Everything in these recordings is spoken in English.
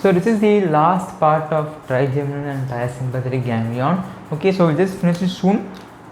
So this is the last part of trigeminal and parasympathetic ganglion. Okay, so we'll just finish it soon.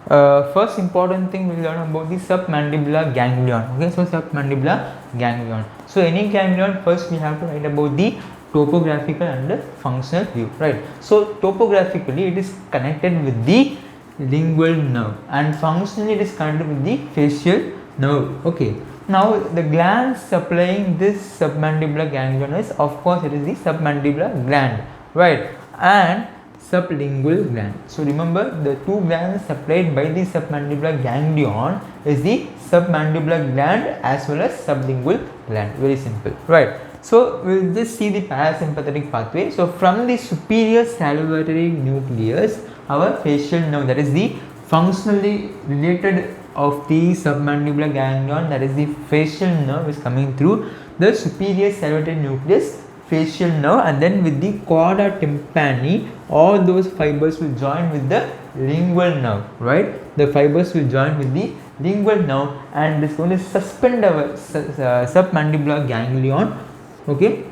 First important thing we'll learn about the submandibular ganglion. Okay, so submandibular ganglion. So any ganglion, first we have to write about the topographical and the functional view, right? So topographically it is connected with the lingual nerve and functionally it is connected with the facial nerve. Okay. Now the gland supplying this submandibular ganglion is, of course, it is the submandibular gland, right, and sublingual gland. So remember, the two glands supplied by the submandibular ganglion is the submandibular gland as well as sublingual gland. Very simple, right? So we'll just see the parasympathetic pathway. So from the superior salivary nucleus, our facial nerve, that is the functionally related of the submandibular ganglion, that is the facial nerve, is coming through the superior salivary nucleus, facial nerve, and then with the chorda tympani, all those fibers will join with the lingual nerve, right? The fibers will join with the lingual nerve and it is going to suspend our submandibular ganglion. Okay,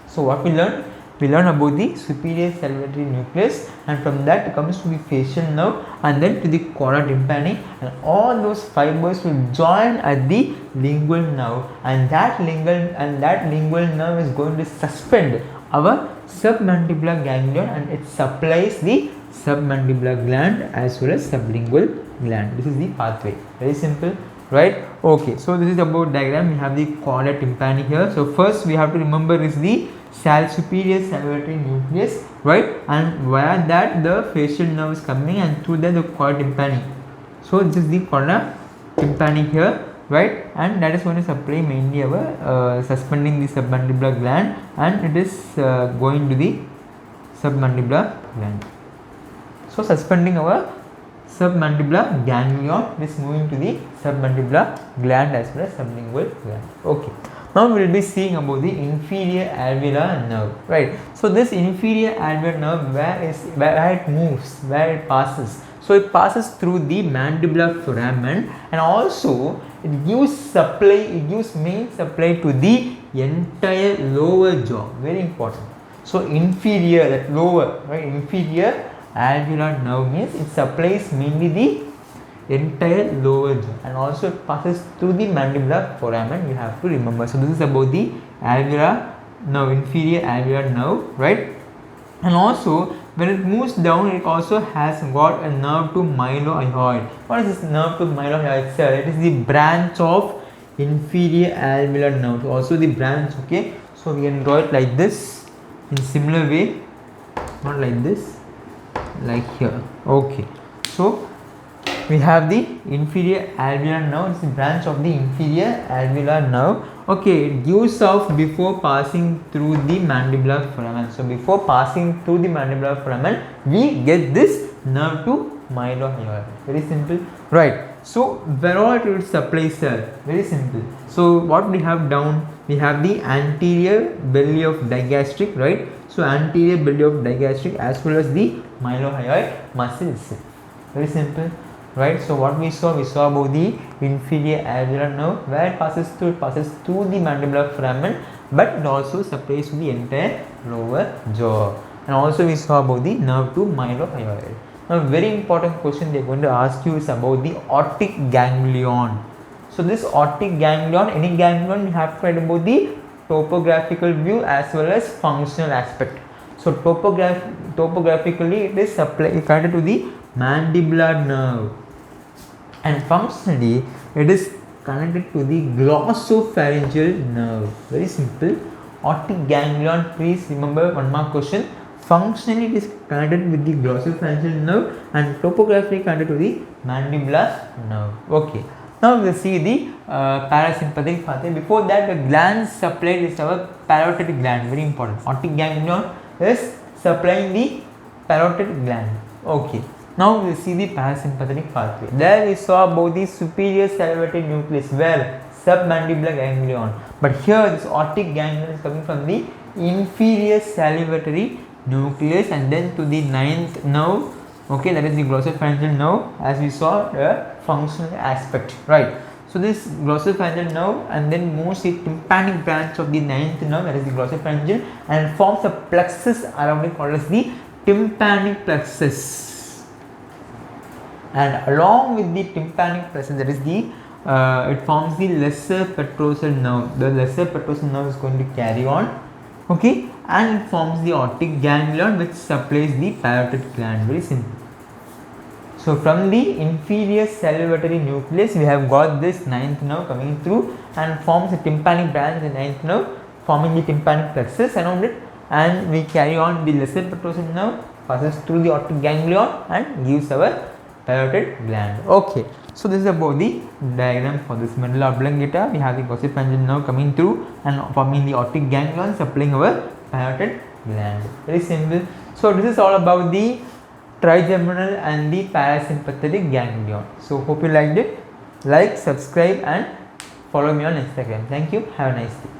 so what we learn? We learn about the superior salivary nucleus, and from that comes to the facial nerve and then to the chorda tympani, and all those fibers will join at the lingual nerve, and that lingual nerve is going to suspend our submandibular ganglion and it supplies the submandibular gland as well as sublingual gland. This is the pathway. Very simple, right? Okay, so this is about diagram. We have the chorda tympani here. So first we have to remember is the superior salivary nucleus, right, and via that the facial nerve is coming and through that the chorda tympani. So this is the chorda tympani here, right, and that is going to supply mainly our suspending the submandibular gland, and it is going to the submandibular gland. So suspending our submandibular ganglion is moving to the submandibular gland as well as sublingual gland. Okay. Now we will be seeing about the inferior alveolar nerve, right? So this inferior alveolar nerve, where it moves, where it passes. So it passes through the mandibular foramen, and also it gives main supply to the entire lower jaw. Very important. So inferior, that lower, right? Inferior alveolar nerve means it supplies mainly the entire lower jaw, and also it passes through the mandibular foramen. You have to remember. So this is about the alveolar nerve, inferior alveolar nerve, right? And also when it moves down, it also has got a nerve to mylohyoid. What is this nerve to mylohyoid, sir? It is the branch of inferior alveolar nerve. So also the branch. Okay, so we can draw it like this in similar way, not like this, like here. Okay, so we have the inferior alveolar nerve. It's the branch of the inferior alveolar nerve. Okay, it gives off before passing through the mandibular foramen. So before passing through the mandibular foramen, we get this nerve to mylohyoid. Very simple, right? So where all it will supply cell? Very simple. So what we have down? We have the anterior belly of digastric, right? So anterior belly of digastric as well as the mylohyoid muscles. Very simple, right? So what we saw about the inferior alveolar nerve, where it passes through the mandibular foramen, but it also supplies to the entire lower jaw. And also we saw about the nerve to mylohyoid. Now very important question they are going to ask you is about the otic ganglion. So this otic ganglion, any ganglion, you have to write about the topographical view as well as functional aspect. So topographically it is connected to the mandibular nerve, and functionally it is connected to the glossopharyngeal nerve. Very simple. Otic ganglion, please remember one more question. Functionally it is connected with the glossopharyngeal nerve and topographically connected to the mandibular nerve. Okay, now we will see the parasympathetic pathway. Before that, the gland supplied is our parotid gland. Very important. Otic ganglion is supplying the parotid gland. Okay, now we will see the parasympathetic pathway. There we saw about the superior salivary nucleus, where submandibular ganglion, but here this otic ganglion is coming from the inferior salivary nucleus and then to the ninth nerve. Okay, that is the glossopharyngeal nerve, as we saw the functional aspect, right? So this glossopharyngeal nerve and then moves the tympanic branch of the ninth nerve, that is the glossopharyngeal, and forms a plexus around it called as the tympanic plexus. And along with the tympanic plexus, that is the it forms the lesser petrosal nerve. The lesser petrosal nerve is going to carry on, okay, and it forms the aortic ganglion which supplies the parotid gland. Very simple. So from the inferior salivatory nucleus, we have got this ninth nerve coming through and forms a tympanic branch in the ninth nerve, forming the tympanic plexus around it, and we carry on the lesser petrosal nerve, passes through the aortic ganglion and gives our parotid gland. Okay, so this is about the diagram for this medulla oblongata. We have the glossopharyngeal nerve coming through and forming the aortic ganglion, supplying our parotid gland. Very simple. So this is all about the trigeminal and the parasympathetic ganglion. So hope you liked it. Like, subscribe and follow me on Instagram. Thank you. Have a nice day.